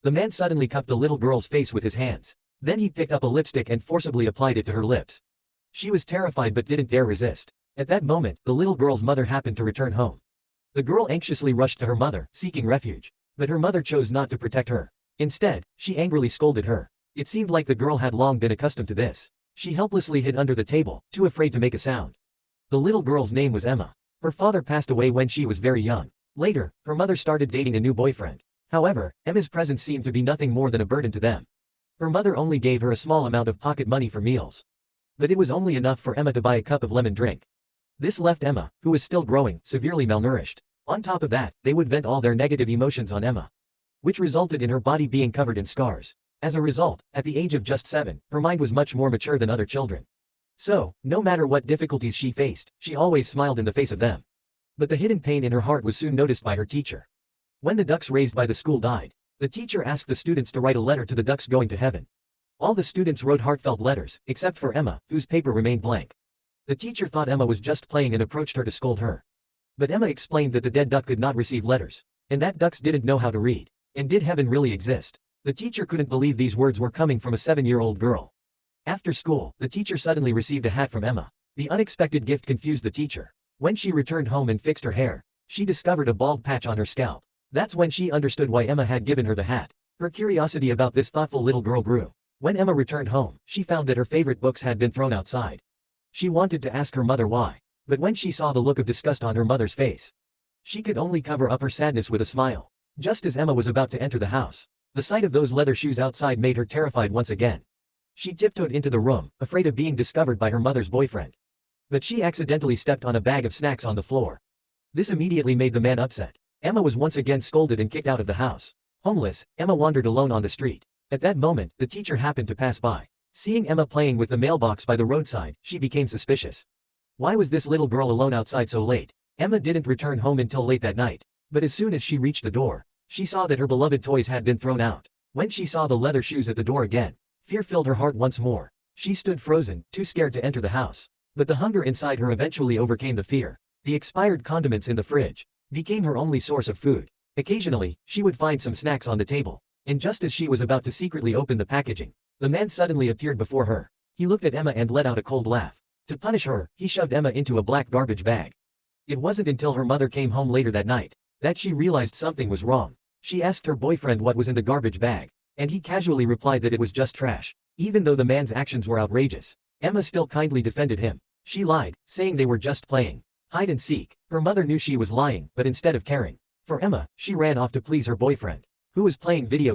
The man suddenly cupped the little girl's face with his hands. Then he picked up a lipstick and forcibly applied it to her lips. She was terrified but didn't dare resist. At that moment, the little girl's mother happened to return home. The girl anxiously rushed to her mother, seeking refuge. But her mother chose not to protect her. Instead, she angrily scolded her. It seemed like the girl had long been accustomed to this. She helplessly hid under the table, too afraid to make a sound. The little girl's name was Emma. Her father passed away when she was very young. Later, her mother started dating a new boyfriend. However, Emma's presence seemed to be nothing more than a burden to them. Her mother only gave her a small amount of pocket money for meals. But it was only enough for Emma to buy a cup of lemon drink. This left Emma, who was still growing, severely malnourished. On top of that, they would vent all their negative emotions on Emma, which resulted in her body being covered in scars. As a result, at the age of just 7, her mind was much more mature than other children. So, no matter what difficulties she faced, she always smiled in the face of them. But the hidden pain in her heart was soon noticed by her teacher. When the ducks raised by the school died, the teacher asked the students to write a letter to the ducks going to heaven. All the students wrote heartfelt letters, except for Emma, whose paper remained blank. The teacher thought Emma was just playing and approached her to scold her. But Emma explained that the dead duck could not receive letters, and that ducks didn't know how to read. And did heaven really exist? The teacher couldn't believe these words were coming from a 7-year-old girl. After school, the teacher suddenly received a hat from Emma. The unexpected gift confused the teacher. When she returned home and fixed her hair, she discovered a bald patch on her scalp. That's when she understood why Emma had given her the hat. Her curiosity about this thoughtful little girl grew. When Emma returned home, she found that her favorite books had been thrown outside. She wanted to ask her mother why, but when she saw the look of disgust on her mother's face, she could only cover up her sadness with a smile. Just as Emma was about to enter the house, the sight of those leather shoes outside made her terrified once again. She tiptoed into the room, afraid of being discovered by her mother's boyfriend. But she accidentally stepped on a bag of snacks on the floor. This immediately made the man upset. Emma was once again scolded and kicked out of the house. Homeless, Emma wandered alone on the street. At that moment, the teacher happened to pass by. Seeing Emma playing with the mailbox by the roadside, she became suspicious. Why was this little girl alone outside so late? Emma didn't return home until late that night. But as soon as she reached the door, she saw that her beloved toys had been thrown out. When she saw the leather shoes at the door again, fear filled her heart once more. She stood frozen, too scared to enter the house. But the hunger inside her eventually overcame the fear. The expired condiments in the fridge became her only source of food. Occasionally, she would find some snacks on the table. And just as she was about to secretly open the packaging, the man suddenly appeared before her. He looked at Emma and let out a cold laugh. To punish her, he shoved Emma into a black garbage bag. It wasn't until her mother came home later that night that she realized something was wrong. She asked her boyfriend what was in the garbage bag, and he casually replied that it was just trash. Even though the man's actions were outrageous, Emma still kindly defended him. She lied, saying they were just playing hide and seek. Her mother knew she was lying, but instead of caring for Emma, she ran off to please her boyfriend, who was playing video